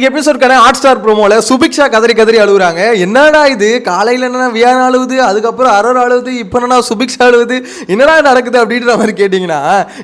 எபிசோட்கான hot star ப்ரோமோல Subiksha கதறி கதறி அழுகுறாங்க. என்னடா இது, காலையில் என்னன்னா வியானா அழுவுது, அதுக்கப்புறம் அரோரா அழுவுது, இப்போ என்னன்னா சுபிக்ஷா அழுவுது, என்னடா நடக்குது அப்படின்ற மாதிரி கேட்டிங்கன்னா,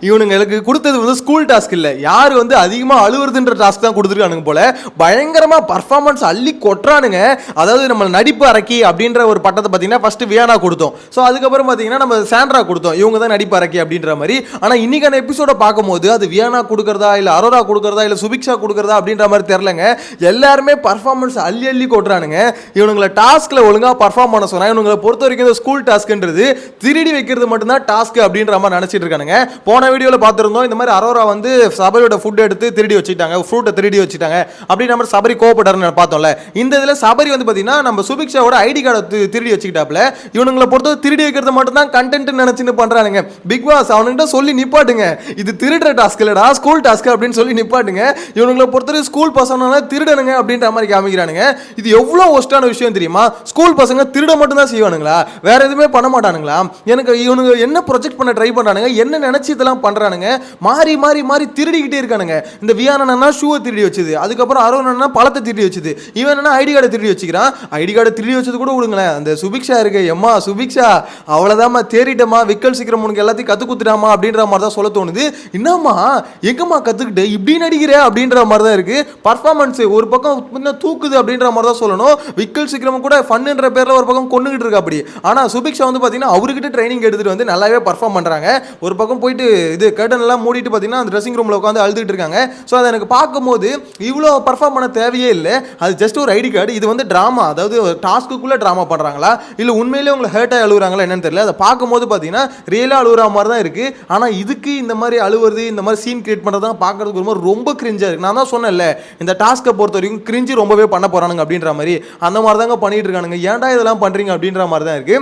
இவனுங்களுக்கு கொடுத்தது வந்து ஸ்கூல் டாஸ்க் இல்லை, யார் வந்து அதிகமாக அழுவுறதுன்ற டாஸ்க் தான் கொடுத்துருக்கானுங்க போல. பயங்கரமாக பர்ஃபார்மன்ஸ் அள்ளி கொட்டுறானுங்க. அதாவது நம்ம நடிப்பு அரக்கி அப்படின்ற ஒரு பட்டத்தை பார்த்தீங்கன்னா ஃபர்ஸ்ட் வியானா கொடுத்தோம். ஸோ அதுக்கப்புறம் பார்த்தீங்கன்னா நம்ம சாண்ட்ரா கொடுத்தோம், இவங்க தான் நடிப்பு அரக்கி அப்படின்ற மாதிரி. ஆனால் இன்னைக்கான எபிசோட பார்க்கும்போது அது வியானா கொடுக்குறதா இல்லை அரோரா கொடுக்குறதா இல்லை சுபிக்ஷா கொடுக்குறதா அப்படின்ற மாதிரி தெரியலங்க. எல்லாருமே பர்ஃபார்மன்ஸ் அள்ளி அள்ளி கொட்டுறானுங்க. இவனுங்களை டாஸ்க்ல ஒழுங்கா பர்ஃபார்ம் பண்ண சொன்னா, இவங்களை பொறுத்த வரைக்கும் இந்த ஸ்கூல் டாஸ்க்ன்றது திருடி வைக்கிறது மட்டும்தான் டாஸ்க் அப்படின்ற மாதிரி நினைச்சிட்டு இருக்கானுங்க. போன வீடியோல பார்த்திருந்தோம், இந்த மாதிரி அரோரா வந்து சபரியோட ஃபுட் எடுத்து திருடி வச்சுட்டாங்க, ஃப்ரூட்டை திருடி வச்சுட்டாங்க அப்படின்ற மாதிரி சபரி கோவப்பட்டாருன்னு பார்த்தோம்ல. இந்த இதில் சபரி வந்து பார்த்தீங்கன்னா நம்ம சுபிக்ஷாவோட ஐடி கார்டை திருடி வச்சுக்கிட்டாப்ல. இவனுங்களை பொறுத்த திருடி வைக்கிறது மட்டும்தான் கண்டென்ட் நினைச்சுன்னு பண்றானுங்க. பிக் பாஸ் அவனுக்கிட்ட சொல்லி நிப்பாட்டுங்க, இது திருடுற டாஸ்க் இல்லடா ஸ்கூல் டாஸ்க் அப்படின்னு சொல்லி நிப்பாட்டுங்க. இவனுங்களை பொறுத்தவரை ஸ்கூல் பசங்க திருடனுங்க அப்படின்ற மாதிரி காமிக்கிறானுங்க. இது எவ்வளவு ஒஸ்டான விஷயம் தெரியுமா? ஸ்கூல் பசங்க திருட மட்டும் தான் செய்வானுங்களா, வேற எதுவுமே பண்ண மாட்டானுங்களா? எனக்கு இவனுங்க என்ன ப்ரொஜெக்ட் பண்ண ட்ரை பண்றானுங்க, என்ன நினைச்சு இதெல்லாம் பண்றானுங்க? மாறி மாறி மாறி திருடிக்கிட்டே இருக்கானுங்க. இந்த வியானா ஷூவை திருடி வச்சது, அதுக்கப்புறம் அரோனா பழத்தை திருடி வச்சது, இவன் என்ன ஐடி கார்டை திருடி வச்சுக்கிறான். ஐடி கார்டை திருடி வச்சது கூட விடுங்களேன், அந்த சுபிக்ஷா இருக்கு, எம்மா சுபிக்ஷா அவ்வளவுதாம்மா தேறிட்டமா, விக்கல் சீக்கிரம் உனக்கு எல்லாத்தையும் கத்து குத்துட்டாமா அப்படின்ற மாதிரி தான் சொல்ல தோணுது. என்னம்மா எங்கம்மா கத்துக்கிட்டு இப்படி நடிக்கிற அப்படின்ற மாதிரி தான் இருக்கு. பர்ஃபார்மன்ஸ் ஒரு பக்கம் தூக்குது அப்படின்ற மாதிரி தான் சொல்லணும். விக்கல் சீக்கிரம் கூட ஃபன்ன்ற பேர்ல ஒரு பக்கம் கொண்டுகிட்டு இருக்கு அப்படி. ஆனா சுபிக்ஷா வந்து பாத்தீங்கன்னா அவர்கிட்ட ட்ரைனிங் எடுத்துட்டு வந்து நல்லாவே பர்ஃபார்ம் பண்றாங்க. ஒரு பக்கம் போயிட்டு இது கர்டன் எல்லாம் மூடிட்டு பாத்தீங்கன்னா அந்த ட்ரெஸ்ஸிங் ரூம்ல உட்காந்து அழுதுட்டு இருக்காங்க. ஸோ அதை எனக்கு பார்க்கும்போது இவ்வளோ பர்ஃபார்ம் பண்ண தேவையே இல்லை, அது ஜஸ்ட் ஒரு ஐடி கார்டு. இது வந்து டிராமா, அதாவது டாஸ்க்குள்ள டிராமா பண்றாங்களா இல்ல உண்மையிலேயே உங்களை ஹர்ட் ஆகி அழுகுறாங்களா என்னன்னு தெரியல. அதை பார்க்கும்போது பாத்தீங்கன்னா ரியலா அழுகுற மாதிரி தான் இருக்கு. ஆனா இதுக்கு இந்த மாதிரி அழுவுறது, இந்த மாதிரி சீன் கிரியேட் பண்றது தான் பார்க்கறதுக்கு ரொம்ப கிரிஞ்சா இருக்கு. நான் தான் சொன்னேன்ல, இந்த டாஸ்க்கை பொறுத்த வரைக்கும் கிரிஞ்சி ரொம்பவே பண்ண போறானுங்க அப்படின்ற மாதிரி. அந்த மாதிரி தாங்க பண்ணிட்டு இருக்கானுங்க. ஏன்டா இதெல்லாம் பண்றீங்க அப்படின்ற மாதிரி தான் இருக்கு.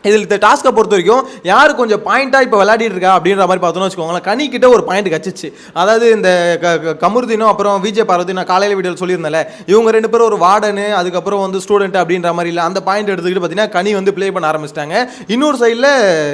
இதில் இந்த டாஸ்க்கை பொறுத்த வரைக்கும் யார் கொஞ்சம் பாயிண்டாக இப்போ விளையாடிட்டு இருக்கா அப்படின்ற மாதிரி பார்த்தோன்னு வச்சுக்கோங்களேன். கனி கிட்ட ஒரு பாயிண்ட் கச்சிச்சு. அதாவது இந்த கமருதீனும் அப்புறம் விஜய் பார்வதி, நான் காலையில் வீடியோவில் சொல்லியிருந்தேன்ல, இவங்க ரெண்டு பேரும் ஒரு வார்டனு அதுக்கப்புறம் வந்து ஸ்டூடெண்ட் அப்படின்ற மாதிரி இல்லை, அந்த பாயிண்ட் எடுத்துக்கிட்டு பார்த்தீங்கன்னா கனி வந்து ப்ளே பண்ண ஆரம்பிச்சிட்டாங்க. இன்னொரு சைடில்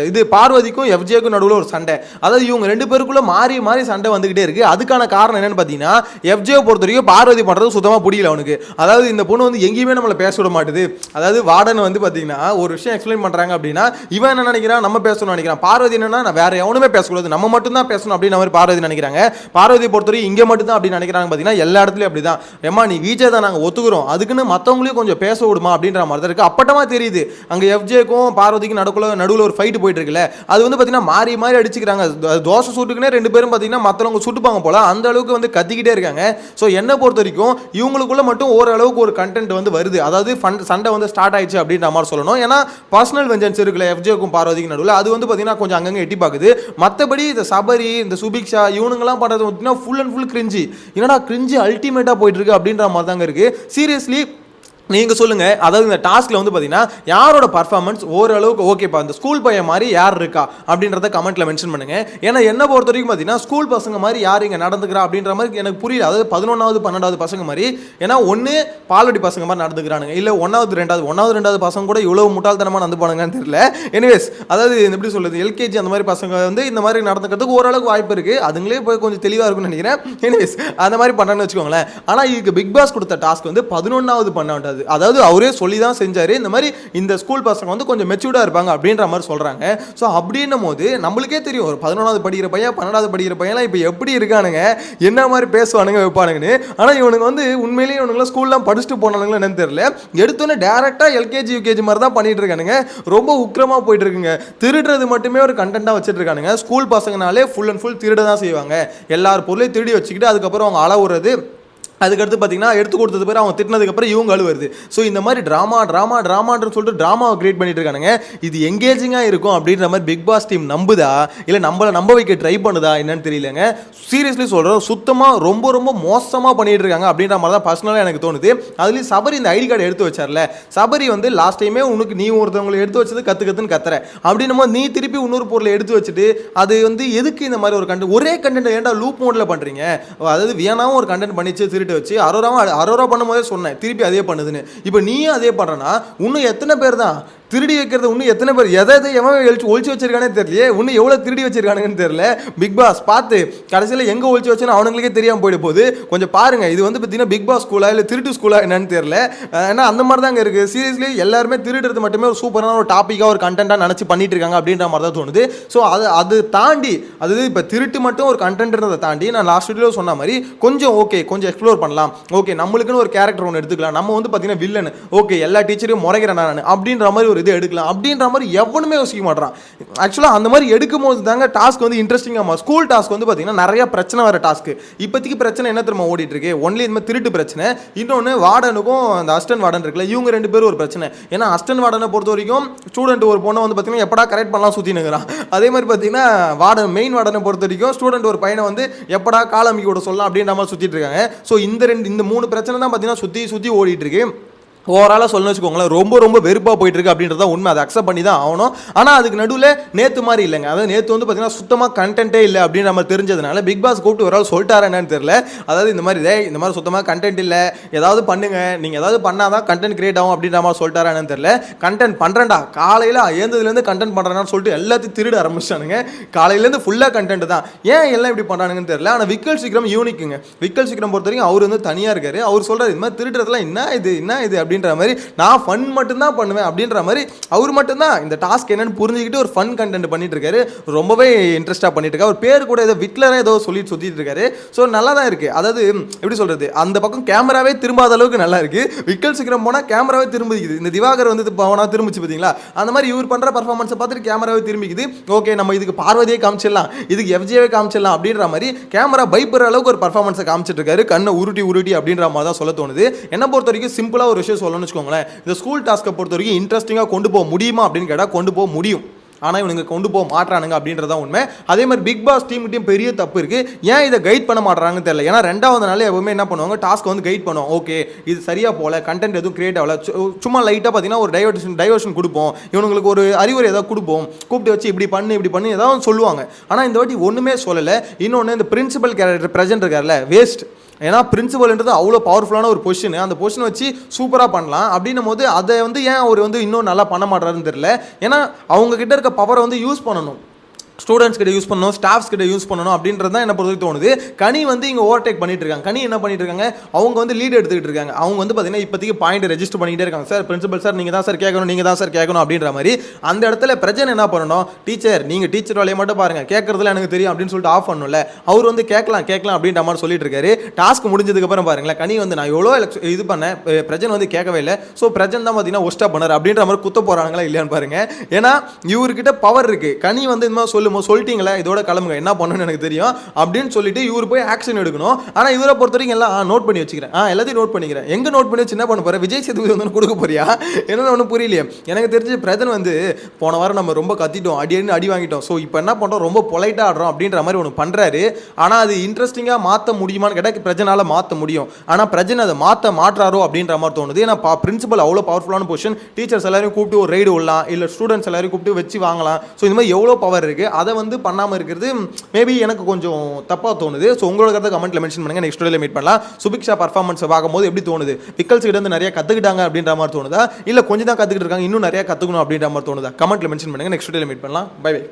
இது பார்வதிக்கும் எஃப்ஜேக்கும் நடுவில் ஒரு சண்டை, அதாவது இவங்க ரெண்டு பேருக்குள்ள மாறி மாறி சண்டை வந்துகிட்டே இருக்கு. அதுக்கான காரணம் என்னன்னு பார்த்தீங்கன்னா, எஃப்ஜேவை பொறுத்த வரைக்கும் பார்வதி பண்ணுறது சுத்தமாக பிடிக்கல அவனுக்கு. அதாவது இந்த பொண்ணு வந்து எங்கேயுமே நம்மளை பேச விட மாட்டுது. அதாவது வார்டன் வந்து பார்த்தீங்கன்னா ஒரு விஷயம் எக்ஸ்பிளைன் பண்ணுறாங்க அப்படின்னா இவன் என்ன நினைக்கிறான், நம்ம பேசணும்னு நினைக்கிறான். பார்வதி என்னன்னா நான் வேற எவனுமே பேசக்கூடாது, நம்ம மட்டும் தான் பேசணும் அப்படின்னு மாதிரி பார்வதி நினைக்கிறாங்க. பார்வதி பொறுத்தவரை இங்கே மட்டும் தான் அப்படி நினைக்கிறாங்க. பார்த்தீங்கன்னா எல்லா இடத்துலையும் அப்படிதான். ஏமா நீ விஜய் தான் நாங்கள் ஒத்துக்கிறோம், அதுக்குன்னு மற்றவங்களையும் கொஞ்சம் பேச விடுமா அப்படின்ற மாதிரி தான் இருக்கு. அப்பட்டமா தெரியுது அங்கே எஃப்ஜேக்கும் பார்வதிக்கும் நடுவில் ஒரு ஃபைட் போயிட்டு இருக்குல்ல, அது வந்து பார்த்தீங்கன்னா மாறி மாறி அடிச்சுக்கிறாங்க. தோசை சுட்டுக்குன்னே ரெண்டு பேரும் பார்த்தீங்கன்னா மற்றவங்க சுட்டுப்பாங்க போல, அந்த அளவுக்கு வந்து கத்திக்கிட்டே இருக்காங்க. ஸோ என்னை பொறுத்த வரைக்கும் இவங்களுக்குள்ள மட்டும் ஓரளவுக்கு ஒரு கண்டென்ட் வந்து வருது, அதாவது சண்டை வந்து ஸ்டார்ட் ஆயிடுச்சு அப்படின்ற மாதிரி சொல்லணும். ஏன்னா பர்சனல் வெஞ்சன்ஸ் இருக்குல்ல எஃப்ஜேக்கும் பார்வதிக்கு நடுவில், அது வந்து பார்த்தீங்கன்னா கொஞ்சம் அங்கங்கே எட்டி பார்க்குது. மற்றபடி இந்த சபரி, இந்த சுபிக்ஷா இவனுங்கெல்லாம் பண்ணுறது பார்த்தீங்கன்னா ஃபுல் அண்ட் ஃபுல் கிரிஞ்சி. என்னடா கிரிஞ்சி அல்டிமேட்டாக போயிட்டு இருக்கு அப்படின்ற மாதிரி தாங்க இருக்கு. சீரியஸ்லி நீங்கள் சொல்லுங்கள், அதாவது இந்த டாஸ்கில் வந்து பார்த்தீங்கன்னா யாரோட பர்ஃபார்மன்ஸ் ஓரளவுக்கு ஓகேப்பா, இந்த ஸ்கூல் பையன் மாதிரி யார் இருக்கா அப்படின்றத கமெண்ட்டில் மென்ஷன் பண்ணுங்கள். ஏன்னா என்ன பொறுத்த வரைக்கும் பார்த்தீங்கன்னா ஸ்கூல் பசங்க மாதிரி யார் இங்கே நடந்துக்கிறா அப்படின்ற மாதிரி எனக்கு புரியல. அதாவது 11வது 12வது பசங்க மாதிரி, ஏன்னா ஒன்று பால்வடி பசங்க மாதிரி நடந்துக்கிறானுங்க, இல்லை 1வது 2வது பசங்க கூட இவ்வளவு முட்டாள்தனமாக நடந்து போனாங்கன்னு தெரியல. எனிவேஸ், அதாவது எப்படி சொல்கிறது, எல்கேஜி அந்த மாதிரி பசங்க வந்து இந்த மாதிரி நடந்துக்கிறதுக்கு ஓரளவுக்கு வாய்ப்பு இருக்குது, அதுங்களே போய் கொஞ்சம் தெளிவாக இருக்குன்னு நினைக்கிறேன். எனிவேஸ் அந்த மாதிரி பண்ணணும்னு வச்சுக்கோங்களேன். ஆனால் இதுக்கு பிக் பாஸ் கொடுத்த டாஸ்க் வந்து 11வது 12வது, அதாவது அவரே சொல்லி தான் செஞ்சாரு, இந்த மாதிரி இந்த ஸ்கூல் பசங்க வந்து கொஞ்சம் மெச்சூர்டா இருப்பாங்க அப்படின்ற மாதிரி சொல்றாங்க. ஸோ அப்படின்னும் போது நம்மளுக்கே தெரியும் ஒரு 11வது படிக்கிற பையன் 12வது படிக்கிற பையன்லாம் இப்போ எப்படி இருக்கானுங்க, என்ன மாதிரி பேசுவானுங்க வைப்பானுங்கன்னு. ஆனால் இவனுக்கு வந்து உண்மையிலேயே இவனுங்களாம் ஸ்கூல்லாம் படிச்சுட்டு போனானுங்களா என்னன்னு தெரியல, எடுத்தோன்னே டேரக்டா எல்கேஜி யூகேஜி மாதிரி தான் பண்ணிட்டு இருக்கானுங்க. ரொம்ப உக்கிரமா போயிட்டு இருக்குங்க. திருடுறது மட்டுமே ஒரு கண்டென்ட்டா வச்சுட்டு இருக்கானுங்க. ஸ்கூல் பசங்கனாலே ஃபுல் அண்ட் ஃபுல் திருட தான் செய்வாங்க. எல்லார் பொருளையும் திருடி வச்சுக்கிட்டு அதுக்கப்புறம் அவங்க அளவுறது, அதுக்கடுத்து பார்த்தீங்கன்னா எடுத்து கொடுத்தது பேர் அவங்க திட்டினதுக்கப்புறம் இவங்க அழுவுறது. ஸோ இந்த மாதிரி ட்ராமான்னு சொல்லிட்டு ட்ராமாவை கிரியேட் பண்ணிட்டு இருக்கானுங்க. இது எங்கேஜிங்காக இருக்கும் அப்படின்ற மாதிரி பிக் பாஸ் டீம் நம்புதா இல்லை நம்மளை நம்ப வைக்க ட்ரை பண்ணுதா என்னன்னு தெரியலங்க. சீரியஸ்லி சொல்கிறோம், சுத்தமாக ரொம்ப ரொம்ப மோசமாக பண்ணிட்டு இருக்காங்க அப்படின்ற மாதிரி தான் பர்சனலாக எனக்கு தோணுது. அதுலேயும் சபரி இந்த ஐடி கார்டு எடுத்து வச்சார்ல, சபரி வந்து லாஸ்ட் டைமே உனக்கு நீ ஒருத்தவங்களை எடுத்து வச்சது கற்றுன்னு கத்துற அப்படின்னும் போது நீ திருப்பி இன்னொரு பொருளை எடுத்து வச்சுட்டு அது வந்து எதுக்கு இந்த மாதிரி ஒரு கண்டென்ட், ஒரே கண்டென்ட் ஏன்டா லூப் மோடில் பண்ணுறீங்க? அதாவது வியானாவும் ஒரு கண்டென்ட் பண்ணிச்சு திருட்டு வச்சு, அரோரா பண்ணும்போதே சொன்னேன் திருப்பி அதே பண்ணுதுன்னு. இப்போ நீயும் அதே பண்ணுறனா இன்னும் எத்தனை பேர் தான் திருடி வைக்கிறது இன்னும் எத்தனை பேர் எதை எவன் ஒழிச்சு வச்சிருக்கானே தெரியலையே, இன்னும் எவ்வளோ திருடி வச்சிருக்கானுங்கன்னு தெரியல. பிக் பாஸ் பார்த்து கடைசியில் எங்கே ஒழிச்சு வச்சுன்னு அவனுங்களுக்கே தெரியாமல் போயிட போகுது. கொஞ்சம் பாருங்க, இது வந்து பார்த்தீங்கன்னா பிக் பாஸ் ஸ்கூலா இல்லை திருட்டு ஸ்கூலா என்னன்னு தெரியல. ஏன்னா அந்த மாதிரி தாங்க இருக்குது. சீரியஸ்லி எல்லாருமே திருடுறது மட்டுமே ஒரு சூப்பரான ஒரு டாப்பிக்காக ஒரு கண்டென்ட்டாக நினச்சி பண்ணிட்டு இருக்காங்க அப்படின்ற மாதிரி தான் தோணுது. ஸோ அது தாண்டி அதாவது இப்போ திருட்டு மட்டும் ஒரு கண்டென்ட்ன்றதை தாண்டி நான் லாஸ்ட் வீடியோ சொன்ன மாதிரி கொஞ்சம் ஓகே கொஞ்சம் எக்ஸ்ப்ளோர் பண்ணலாம். ஓகே நம்மளுக்குன்னு ஒரு கேரக்டர் ஒன்று எடுத்துக்கலாம். நம்ம வந்து பார்த்தீங்கன்னா வில்லன், ஓகே எல்லா டீச்சரையும் முறைகிறேன் நான் அப்படின்ற மாதிரி ஒரு இது எடுக்கலாம் அப்படின்ற மாதிரி எவனுமே யோசிக்க மாட்டான். ஆக்சுவலாக அந்த மாதிரி எடுக்கும் போது தாங்க டாஸ்க் வந்து இன்ட்ரெஸ்டிங்காக. ஸ்கூல் டாஸ்க் வந்து பார்த்தீங்கன்னா நிறைய பிரச்சனை வர டாஸ்க். இப்போதைக்கு பிரச்சனை என்ன தெரியுமா ஓடிட்டு இருக்கு, ஒன்லி இந்த மாதிரி திருட்டு பிரச்சனை. இன்னொன்று வார்டனுக்கும் அந்த அசிஸ்டன்ட் வார்டன் இருக்குல்ல, இவங்க 2 பேரும் ஒரு பிரச்சனை. ஏன்னா அசிஸ்டன்ட் வார்டனை பொறுத்த வரைக்கும் ஸ்டூடெண்ட் ஒரு பொண்ணை வந்து பார்த்தீங்கன்னா எப்படா கரெக்ட் பண்ணலாம் சுற்றி நிற்கிறான். அதே மாதிரி பார்த்தீங்கன்னா வார்டன் மெயின் வார்டனை பொறுத்த வரைக்கும் ஸ்டூடெண்ட் ஒரு பையனை வந்து எப்படா காலமிக்க விட சொல்லலாம் அப்படின்ற மாதிரி சுற்றிட்டு இருக்காங்க. ஸோ இந்த 3 பிரச்சனை தான் பார்த்தீங்கன்னா சுற்றி ஓடிட்டு இருக்கு. ஓவராலாக சொல்லணும்னு வச்சுக்கோங்களேன், ரொம்ப வெறுப்பாக போயிட்டு இருக்கு அப்படின்றத உண்மை. அதை அக்செப்ட் பண்ணி தான் ஆகணும். ஆனால் அதுக்கு நடுவில் நேற்று மாதிரி இல்லைங்க. அதாவது நேற்று வந்து பார்த்தீங்கன்னா சுத்தமாக கண்டென்ட்டே இல்லை அப்படின்ற மாதிரி தெரிஞ்சதுனால பிக் பாஸ் கூப்பிட்டு ஒரு ஆள் சொல்லிட்டாரு என்னன்னு தெரியல. அதாவது இந்த மாதிரி சுத்தமாக கண்டென்ட் இல்லை, ஏதாவது பண்ணுங்க, நீங்கள் ஏதாவது பண்ணால் தான் கண்டென்ட் கிரியேட் ஆகும் அப்படின்ற மாதிரி சொல்லிட்டாரு என்னன்னு தெரியல. கண்டென்ட் பண்ணுறேன்டா, காலையில் ஏந்ததுலேருந்து கண்டென்ட் பண்ணுறேன்னு சொல்லிட்டு எல்லாத்தையும் திருட ஆரம்பிச்சிட்டானுங்க. காலையிலேருந்து ஃபுல்லாக கண்டென்ட் தான். ஏன் எல்லாம் இப்படி பண்ணுறானுங்கன்னு தெரியல. ஆனால் விக்கல் சீக்கிரம் யூனிக்குங்க. விக்கல் சீக்கிரம் பொறுத்த வரைக்கும் அவர் வந்து தனியாக இருக்காரு. அவர் சொல்கிறார் இது மாதிரி திருடுறதுலாம் என்ன இது அப்படின்ற மாதிரி, நான் ஃபன் மட்டும்தான் பண்ணுவேன் அப்படின்ற மாதிரி அவர் மட்டும்தான் இந்த டாஸ்க் என்னன்னு புரிஞ்சுக்கிட்டு ஒரு ஃபன் கண்டென்ட் பண்ணிட்டு இருக்காரு. ரொம்பவே இன்ட்ரெஸ்டாக பண்ணிட்டு இருக்காரு. அவர் பேர் கூட ஏதோ விட்லரா ஏதோ சொல்லிட்டு சுற்றிட்டு இருக்காரு. ஸோ நல்லா தான் இருக்கு. அதாவது எப்படி சொல்றது, அந்த பக்கம் கேமராவே திரும்பாத அளவுக்கு நல்லா இருக்கு. விக்கல் சீக்கிரம் போனால் கேமராவே திரும்பிக்குது. இந்த திவாகர் வந்து போனா திரும்பிச்சு பார்த்தீங்களா, அந்த மாதிரி இவர் பண்ற பர்ஃபார்மன்ஸை பார்த்துட்டு கேமராவே திரும்பிக்குது. ஓகே நம்ம இதுக்கு பார்வதியே காமிச்சிடலாம், இதுக்கு எஃப்ஜேவே காமிச்சிடலாம் அப்படின்ற மாதிரி கேமரா பயப்படுற அளவுக்கு ஒரு பர்ஃபார்மன்ஸை காமிச்சிட்டு இருக்காரு. கண்ணை உருட்டி அப்படின்ற மாதிரி தான் சொல்ல தோணுது. என்ன பொறுத்த வரைக்கும் சிம்பிளாக ஒரு விஷயம் சொல்லணும்னு வச்சுக்கோங்களேன், இந்த ஸ்கூல் டாஸ்க்கை பொறுத்த வரைக்கும் இன்ட்ரெஸ்டிங்காக கொண்டு போக முடியுமா அப்படின்னு கேட்டால் கொண்டு போக முடியும். ஆனால் இவனுங்க கொண்டு போக மாட்டானுங்க அப்படின்றதான் உண்மை. அதே மாதிரி பிக் பாஸ் டீம்கிட்டையும் பெரிய தப்பு இருக்குது. ஏன் இதை கைட் பண்ண மாட்டாங்கன்னு தெரியல. ஏன்னா 2வது நாள் எப்பவுமே என்ன பண்ணுவாங்க, டாஸ்க் வந்து கைட் பண்ணுவோம். ஓகே இது சரியாக போகல, கண்டென்ட் எதுவும் கிரியேட் ஆகல, சும்மா லைட்டாக பார்த்தீங்கன்னா ஒரு டைவர்ஷன் கொடுப்போம், இவங்களுக்கு ஒரு அறிவுரை ஏதாவது கொடுப்போம், கூப்பிட்டு வச்சு இப்படி பண்ணு ஏதாவது சொல்லுவாங்க. ஆனால் இந்த வாட்டி ஒன்றுமே சொல்லலை. இன்னொன்று இந்த பிரின்சிபல் கேரக்டர் பிரசன்ட் இருக்கார்ல, வேஸ்ட். ஏன்னா பிரின்சிபல்ன்றது அவ்வளோ பவர்ஃபுல்லான ஒரு பொசிஷன். அந்த பொசிஷனை வச்சு சூப்பராக பண்ணலாம். அப்படின்னும் போது அதை வந்து ஏன் அவர் வந்து இன்னும் நல்லா பண்ண மாட்டாருன்னு தெரியல. ஏன்னா அவங்க கிட்ட இருக்க பவரை வந்து யூஸ் பண்ணணும், ஸ்டூடெண்ட்ஸ் கிட்ட யூஸ் பண்ணணும், ஸ்டாஃப்ஸ் கிட்ட யூஸ் பண்ணணும் அப்படின்றது தான் என்ன பொறுத்து தோணுது. கனி வந்து இங்கே ஓவர்டேக் பண்ணிட்டு இருக்காங்க. கனி என்ன பண்ணிட்டு இருக்காங்க, அவங்க வந்து லீட் எடுத்துக்கிட்டு இருக்காங்க. அவங்க வந்து பார்த்தீங்கன்னா இப்போதைக்கு பாயிண்ட் ரெஜிஸ்டர் பண்ணிக்கிட்டே இருக்காங்க. சார் பிரின்சிபல் சார் நீங்கள் தான் சார் கேட்கணும் அப்படின்ற மாதிரி. அந்த இடத்துல பிரச்சனை என்ன பண்ணணும், டீச்சர் நீங்கள் டீச்சர் வேலையை மட்டும் பாருங்க, கேட்கறதுல எனக்கு தெரியும் அப்படின்னு சொல்லிட்டு ஆஃப் பண்ணல. அவர் வந்து கேட்கலாம் அப்படின்ற மாதிரி சொல்லிட்டு இருக்காரு. டாஸ்க் முடிஞ்சதுக்கு அப்புறம் பாருங்களேன், கனி வந்து நான் எவ்வளோ இது பண்ணேன், பிரச்சனை வந்து கேட்கவே இல்லை, ஸோ பிரச்சனை தான் பார்த்தீங்கன்னா ஒஸ்டா பண்ணார் அப்படின்ற மாதிரி குத்த போறாங்களா இல்லையான்னு பாருங்க. ஏன்னா இவர்கிட்ட பவர் இருக்கு. கனி வந்து இந்த மாதிரி சொல்லிட்டீங்களா இதோட கிளம்புங்க, என்ன பண்ணணும்னு எனக்கு தெரியும் அப்படின்னு சொல்லிட்டு இவர் போய் ஆக்ஷன் எடுக்கணும். ஆனால் இவரை பொறுத்த வரைக்கும் எல்லாம் நோட் பண்ணி வச்சுக்கிறேன், எல்லாத்தையும் நோட் பண்ணிக்கிறேன். எங்க நோட் பண்ணி வச்சு என்ன பண்ண போற, விஜய் சேதுபதி வந்து கொடுக்க போறியா என்னன்னு ஒன்றும் புரியலையே. எனக்கு தெரிஞ்சு பிரதன் வந்து போன வாரம் நம்ம ரொம்ப கத்திட்டோம், அடி வாங்கிட்டோம். ஸோ இப்போ என்ன பண்ணுறோம், ரொம்ப பொலைட்டாக ஆடுறோம் அப்படின்ற மாதிரி ஒன்று பண்ணுறாரு. ஆனால் அது இன்ட்ரெஸ்டிங்காக மாற்ற முடியுமான்னு கேட்டால் பிரஜனால் மாற்ற முடியும். ஆனால் பிரஜன் அதை மாற்றாரோ அப்படின்ற மாதிரி தோணுது. ஏன்னா பிரின்சிபல் அவ்வளோ பவர்ஃபுல்லான பொசிஷன். டீச்சர்ஸ் எல்லாரையும் கூப்பிட்டு ஒரு ரைடு விடலாம், இல்லை ஸ்டூடெண்ட்ஸ் எல்லாரையும் கூப்பிட்டு வச்சு வாங்கலாம். ஸோ இந்த மாதிரி எவ்வளோ பவர் இருக்குது. அதை வந்து பண்ணாமல் இருக்கிறது மேபி எனக்கு கொஞ்சம் தப்பாக தோணுது. ஸோ உங்களோட கருத்தை கமெண்ட்ல மென்ஷன் பண்ணுங்க. நெக்ஸ்ட் வீடியோல மீட் பண்ணலாம். சுபிக்ஷா பர்ஃபார்மன்ஸ் பார்க்கும்போது எப்படி தோணுது, விக்கல்ஸ் கிட்ட இருந்து நிறைய கற்றுக்கிட்டாங்க அப்படின்ற மாதிரி தோணுதா, இல்லை கொஞ்சம் தான் கற்றுக்கிட்டு இருக்காங்க இன்னும் நிறைய கற்றுக்கணும் அப்படின்ற மாதிரி தோணுதா, கமெண்ட்ல மென்ஷன் பண்ணுங்க. நெக்ஸ்ட் வீடியோல மீட் பண்ணலாம். Bye by.